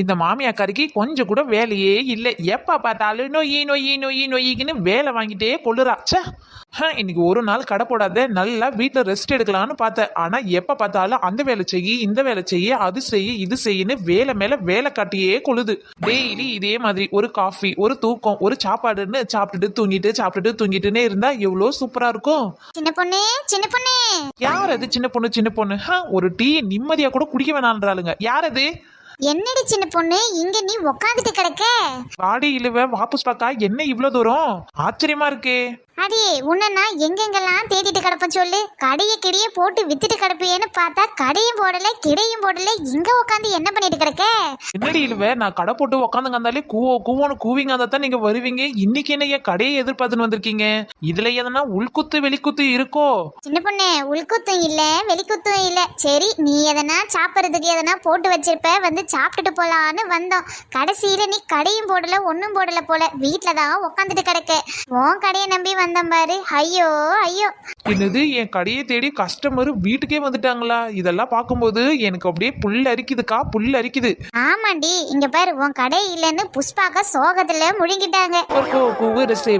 இந்த மாமியாக்காரிக்கு கொஞ்சம் கூட வேலையே இல்லை. எப்ப பார்த்தாலும் நொய்யி நொய்யி நொய்யி நொய்யின்னு வேலை வாங்கிட்டே கொள்ளுறா. ச்சே, இன்னைக்கு ஒரு நாள் கடை போடாத, நல்லா வீட்டுல ரெஸ்ட் எடுக்கலாம்னு பார்த்தேன். ஆனா எப்ப பார்த்தாலும் அந்த வேலை செய்யி, இந்த வேலை செய்ய, அது செய்ய, இது செய்யன்னு வேலை மேல வேலை காட்டியே கொள்ளுது. டெய்லி இதே மாதிரி ஒரு காஃபி, ஒரு தூக்கம், ஒரு சாப்பாடுன்னு சாப்பிட்டுட்டு தூங்கிட்டுன்னே இருந்தா எவ்வளவு சூப்பரா இருக்கும். சின்ன பொண்ணு சின்ன பொண்ணு. யார் அது சின்ன பொண்ணு சின்ன பொண்ணு? ஒரு டீ நிம்மதியா கூட குடிக்க வேணான்றாளுங்க. யார் அது? என்னடி சின்ன பொண்ணு இங்க நீ உக்காந்துட்டு கிடக்க? வாடி இழுவ வாபஸ் பாக்கா, என்ன இவ்வளவு தூரம்? ஆச்சரியமா இருக்கே. அடி உன்ன எங்கெங்கெல்லாம் தேடிட்டு கிடப்பேன் சொல்லு. கடைய கிடையே போட்டு வித்துட்டு கிடப்பேன்னு பார்த்தா கடையும் போடல கிடையும் போடல. இங்க உட்காந்து என்ன பண்ணிட்டு கிடக்க? என்னடி இழுவ, நான் கடை போட்டு உக்காந்துங்க இருந்தாலே கூவோன்னு கூவிங்க இருந்தா நீங்க வருவீங்க. இன்னைக்கு என்ன ஏன் கடையை எதிர்பார்த்துன்னு வந்திருக்கீங்க? இதுல எதனா உள்குத்து வெளிக்குத்து இருக்கோ? சின்ன பொண்ணு உள்குத்தும் இல்ல வெளிக்குத்தும் இல்ல. சரி நீ எதனா சாப்பிட்றதுக்கு எதனா போட்டு வச்சிருப்ப, வந்து சாப்பிட்டுட்டு போலான்னு வந்தோம். கடைசியில நீ கடையும் போடல ஒன்னும் போடல போல, வீட்டுலதான் உக்காந்துட்டு கிடக்க. உன் கடையை நம்பி வந்தேன் பாரு. ஐயோ ஐயோ. என்னது, என் கடையை தேடி கஸ்டமர் வீட்டுக்கே வந்துட்டாங்களா? இதெல்லாம் பார்க்கும்போது எனக்கு அப்படியே புல் அரிக்குதுக்கா, புல் அரிக்குது. ஆமாண்டி, இங்க பாரு உன் கடை இல்லைன்னு புஷ்பாக்க சோகத்துல முழுங்கிட்டாங்க.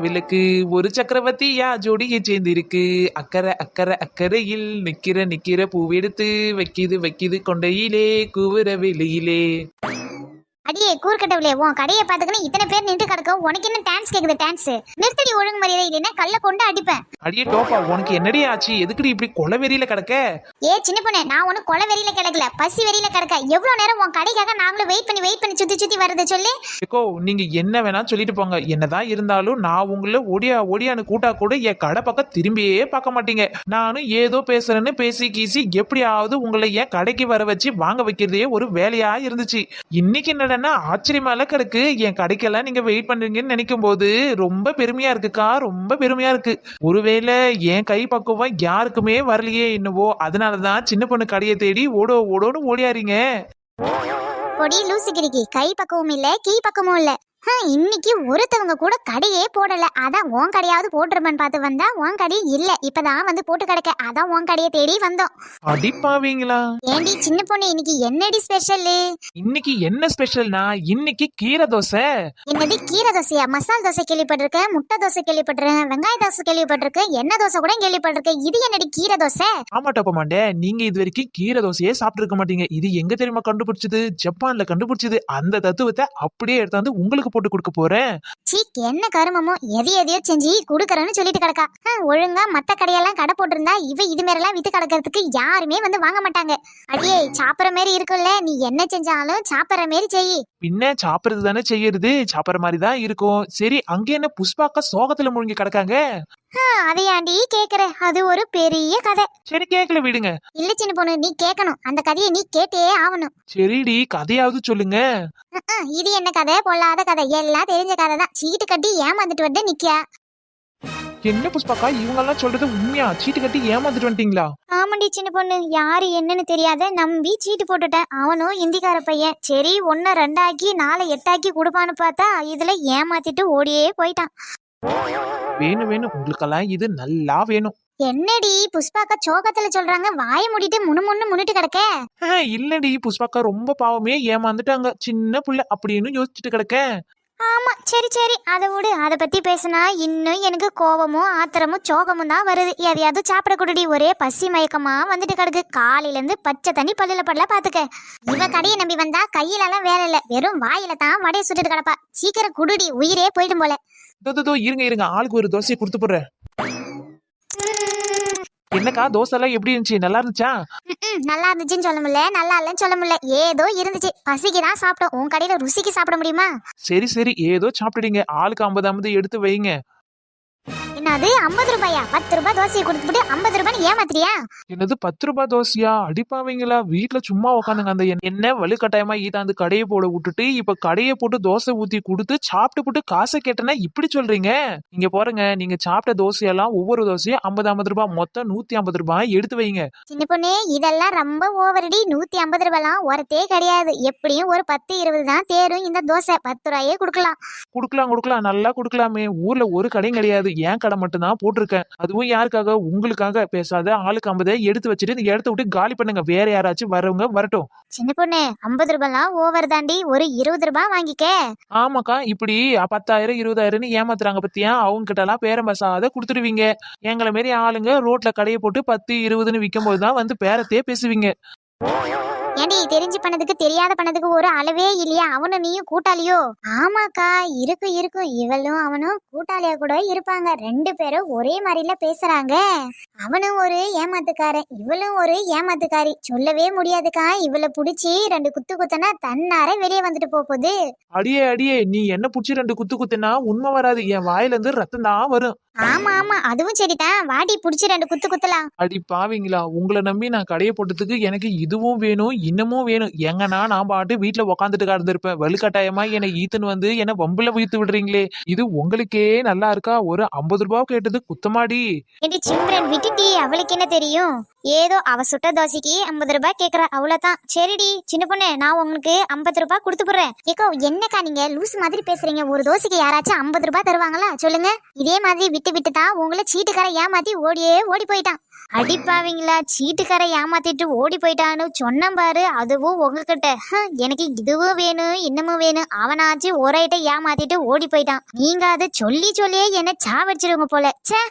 விளக்கு ஒரு சக்கரவர்த்தியா ஜோடியை சேர்ந்து இருக்கு. அக்கறை அக்கறை அக்கறையில் நிக்கிற பூவெடுத்து வைக்கிது கொண்டையிலே கூவுற வெளியிலே. அடியே கூறுக்கட்டவில்லை, உன் கடையை பார்த்துக்கணும் இத்தனை பேர் நின்று கிடக்க. உனக்கு என்ன டான்ஸ் கேக்குது? டான்ஸ் நிறுத்தடி, ஒழுங்கு மரியாதை இல்லைன்னா கல்ல கொண்டு அடிப்பேன். அடியே டோப்பா, உனக்கு என்னடி ஆச்சு? எதுக்குடி இப்படி கொலை வெறியில கிடக்க? ஏ சின்ன பொண்ணு, நான் ஒண்ணு கொலை வெறியில கிடக்கல, பசி வெறியில கிடக்க. எவ்வளவு நேரம் உன் கடைக்காக நாங்களும் வெயிட் பண்ணி சுத்தி வருது சொல்லு. ஏக்கோ, நீங்க என்ன வேணா சொல்லிட்டு போங்க. என்னதான் இருந்தாலும் நான் உங்களை ஒடியான்னு கூட்டா கூட என் கடை பக்கம் திரும்பியே பார்க்க மாட்டீங்க. நானும் ஏதோ பேசுறேன்னு பேசி கீசி எப்படியாவது உங்களை என் கடைக்கு வர வச்சு வாங்க வைக்கிறதே ஒரு வேலையா இருந்துச்சு. இன்னைக்கு என்னடா ஆச்சரியமால கிடக்கு. என் கடைக்கெல்லாம் நீங்க வெயிட் பண்றீங்கன்னு நினைக்கும் போது ரொம்ப பெருமையா இருக்குக்கா, ரொம்ப பெருமையா இருக்கு. ஒருவேளை என் கை பக்குவம் யாருக்குமே வரலையே என்னவோ, அதனாலதான் சின்ன பொண்ணு கடையை தேடி ஓடோன்னு ஓடியாரீங்க. பொடி லூசு கிரிக்கி, கை பக்கமும் இல்ல கீ பக்கமும் இல்ல. இன்னைக்கு ஒருத்தவங்க கூட கடையே போடல. அதான் உன் கடையாவது போட்டுருமன்னு பார்த்து வந்தா உன் கடை இல்ல. இப்பதான் வந்து போட்டு கிடக்க. அதான் உன் கடையை தேடி வந்தோம். அடிப்பாவீங்களா? ஏண்டி சின்ன பொண்ணு இன்னைக்கு என்னடி ஸ்பெஷல்? இன்னைக்கு என்ன ஸ்பெஷல்னா, இன்னைக்கு கீரை தோசை. என்னது கீரை தோசையா? மசால் தோசை கேள்விப்பட்டிருக்கேன், முட்டை தோசை கேள்விப்பட்டிருக்கேன், வெங்காய தோசை கேள்விப்பட்டிருக்கேன், எண்ணெய் தோசை கூட கேள்விப்பட்டிருக்கேன். இது என்னடி கீரை தோசை? ஆமா டோப்ப மாட்டே, நீங்க இது வரைக்கும் கீரை தோசையே சாப்பிட்டு இருக்க மாட்டீங்க. இது எங்க தெரியுமா கண்டுபிடிச்சது? ஜப்பான்ல கண்டுபிடிச்சது. அந்த தத்துவத்தை அப்படியே எடுத்தாந்து உங்களுக்கு போட்டு கொடுக்க போறேன். சீக், என்ன கருமமோ எதையோ செஞ்சு குடுக்கறன்னு சொல்லிட்டு கிடக்கா. ஒழுங்கா மத்த கடையெல்லாம் கடை போட்டிருந்தா இவ இது மாதிரிலாம் வித்து கிடக்கிறதுக்கு யாருமே வந்து வாங்க மாட்டாங்க. அடியே சாப்பிட்ற மாதிரி இருக்குல்ல, நீ என்ன செஞ்சாலும் சாப்பிட்ற மாதிரி செய். பின்ன சாப்பிடுறது தானே செய்யறது, சாப்பிட்ற மாதிரி தான் இருக்கும். சரி, அங்க என்ன புஷ்பாக்கா சோகத்துல முழுங்கி கிடக்காங்க? அதையாண்டி கேக்குற? அது ஒரு பெரிய கதை. சரி, கேட்கல விடுங்க. இல்ல சின்ன பொண்ணு, நீ கேட்கணும். அந்த கதையை நீ கேட்டே ஆகணும். சரிடி, கதையாவது சொல்லுங்க. இது என்ன கதை? பொல்லாத கதை, எல்லாம் தெரிஞ்ச கதை தான். சீட்டு கட்டி ஏமாந்துட்டு வந்து நிக்கியா. என்ன புஷ்பாக்கா, இவங்க எல்லாம் சொல்றது உண்மையா? சீட்டு கட்டி ஏமாந்துட்டு வந்துட்டீங்களா? ஆமாண்டி சின்ன பொண்ணு, யாரு என்னன்னு தெரியாத நம்பி சீட்டு போட்டுட்டேன். அவனும் இந்திக்கார பையன். சரி 1 2 ஆக்கி 4 8 ஆக்கி கொடுப்பான்னு பார்த்தா இதுல ஏமாத்திட்டு ஓடியே போயிட்டான். வேணும், உங்களுக்கெல்லாம் இது நல்லா வேணும். என்னடி புஷ்பாக்கா சோகத்துல சொல்றாங்க, வாய மூடிட்டு முன்னுட்டு கிடக்க? இல்லடி, புஷ்பாக்கா ரொம்ப பாவமே ஏமாந்துட்டாங்க. சின்ன புள்ள அப்படின்னு யோசிச்சுட்டு கிடக்க. ஆமா சரி அதை விடு. அதை பத்தி பேசினா இன்னும் எனக்கு கோபமும் ஆத்திரமும் சோகமும் தான் வருது. எதையாவது சாப்பிட குடுடி, ஒரே பசி மயக்கமா வந்துட்டு கிடக்கு. காலையில இருந்து பச்சை தண்ணி பல்லுல படல பாத்துக்க. இவ கடையை நம்பி வந்தா கையில எல்லாம் வேலை இல்ல, வெறும் வாயில தான் வடைய சுட்டுட்டு கிடப்பா. சீக்கிரம் குடுடி, உயிரே போயிடும் போல. இருங்க, ஆளுக்கு ஒரு தோசையை கொடுத்து போடுறேன். என்னக்கா, தோசை எல்லாம் எப்படி இருந்துச்சு? நல்லா இருந்துச்சா? நல்லா இருந்துச்சுன்னு சொல்ல முடியல, நல்லா இல்லன்னு சொல்ல முடியல, ஏதோ இருந்துச்சு. பசிக்கு தான் சாப்பிட்டோம். உன் கடையில ருசிக்கு சாப்பிட முடியுமா? சரி, ஏதோ சாப்பிடுறீங்க. ஆளுக்கு 50 எடுத்து வைங்க. என்னது 50 ரூபாயா? 10 ரூபாய் தோசையை கொடுத்துட்டு 50 ரூபாய் ஏமாத்திரியா? என்னது 10 ரூபாய் தோசையா? அடிப்பாவீங்களா? வீட்டுல சும்மா உட்காந்துங்க. அந்த என்ன வலுக்கட்டாயமா ஈட்டாந்து கடையை போட விட்டுட்டு இப்ப கடையை போட்டு தோசை ஊத்தி கொடுத்து சாப்பிட்டு போட்டு காசை கேட்டனா இப்படி சொல்றீங்க? இங்க போறங்க, நீங்க சாப்பிட்ட தோசையெல்லாம் ஒவ்வொரு தோசையும் 50 ரூபாய், மொத்தம் 150 ரூபாய் எடுத்து வைங்க. சின்ன பொண்ணு, இதெல்லாம் ரொம்ப ஓவரடி. 150 ரூபாய்லாம் ஒருத்தே கிடையாது. எப்படியும் ஒரு 10 20 தான் தேரும் இந்த தோசை. 10 ரூபாயே கொடுக்கலாம். நல்லா கொடுக்கலாமே. ஊர்ல ஒரு கடையும் கிடையாது. ஏன் கடை மட்டும்தான் போட்டிருக்கேன். அதுவும் யாருக்காக? உங்களுக்காக. பேசாத ஆளுக்கு 50 எடுத்து வச்சுட்டு இந்த இடத்த விட்டு காலி பண்ணுங்க. வேற யாராச்சும் வரவங்க வரட்டும். சின்ன பொண்ணு 50 ரூபாய்லாம் ஓவர் தாண்டி, ஒரு 20 ரூபாய் வாங்கிக்க. ஆமாக்கா, இப்படி 10,000 20,000 ஏமாத்துறாங்க பத்தியா? அவங்க கிட்ட எல்லாம் பேரம் பேசாத கொடுத்துடுவீங்க. எங்களை மாரி ஆளுங்க ரோட்ல கடையை போட்டு 10 20ன்னு விற்கும் போதுதான் வந்து பேரத்தையே பேசுவீங்க. ஏண்டி தெரிஞ்சு பண்ணதுக்கு தெரியாத பண்ணதுக்கு ஒரு அளவே இல்லையா? அவனும் நீயும் கூட்டாளியோ? ஆமாக்கா, இருக்கும் இருக்கும். இவளும் அவனும் கூட்டாளியா கூட இருப்பாங்க. 2 பேரும் ஒரே மாதிரில பேசுறாங்க. அவனும் ஒரு ஏமாத்துக்காரன், இவளும் ஒரு ஏமாத்துக்காரி. சொல்லவே முடியாதுக்கா. இவளை புடிச்சு 2 குத்து குத்தனா தன்னார வெளியே வந்துட்டு போகுது. அடியே அடியே, நீ என்ன புடிச்சு 2 குத்து குத்துனா உண்மை வராது. என் வாயில இருந்து ரத்தம் தான் வரும். ஆமா ஆமா, அதுவும் சரிதான். வாடி புடிச்சு 2 குத்து குத்தலாம். அடி பாவீங்களா, உங்களை நம்பி நான் கடையை போட்டதுக்கு எனக்கு இதுவும் வேணும் இன்னமும் வேணும். எங்கன்னா நான் பாட்டு வீட்டுல உக்காந்துட்டு கடந்திருப்பேன். வலுக்கட்டாயமா என்னை ஈத்துன்னு வந்து என்ன வம்புல வீத்து விடுறீங்களே. இது உங்களுக்கே நல்லா இருக்கா? ஒரு 50 ரூபாய் கேட்டது குத்தமாடி. ஏண்டி சிம்ரன் விட்டுட்டி, அவளுக்கு என்ன தெரியும்? ஏதோ அவ சுட்ட தோசைக்கு 50 ரூபாய் கேக்குறா, அவ்வளவுதான். சரிடி சின்ன பொண்ணு, நான் உங்களுக்கு 50 ரூபாய் கொடுத்து போடுறேன். ஏக்கோ என்னக்கா நீங்க லூஸ் மாதிரி பேசுறீங்க? ஒரு தோசைக்கு யாராச்சும் 50 ரூபாய் தருவாங்களா சொல்லுங்க? இதே மாதிரி விட்டு விட்டு தான் உங்களை சீட்டுக்கார ஏமாத்தி ஓடி போயிட்டான். அடிப்பாவீங்களா, சீட்டுக்கார ஏமாத்திட்டு ஓடி போயிட்டான்னு சொன்ன பாரு. அதுவும் உங்ககிட்ட எனக்கு இதுவும் வேணும் இன்னமும் வேணும். அவனாச்சு ஒரு ஐட்ட ஏமாத்திட்டு ஓடி போயிட்டான். நீங்க அதை சொல்லியே என்ன சாவடிச்சிருங்க போல. ச்சே.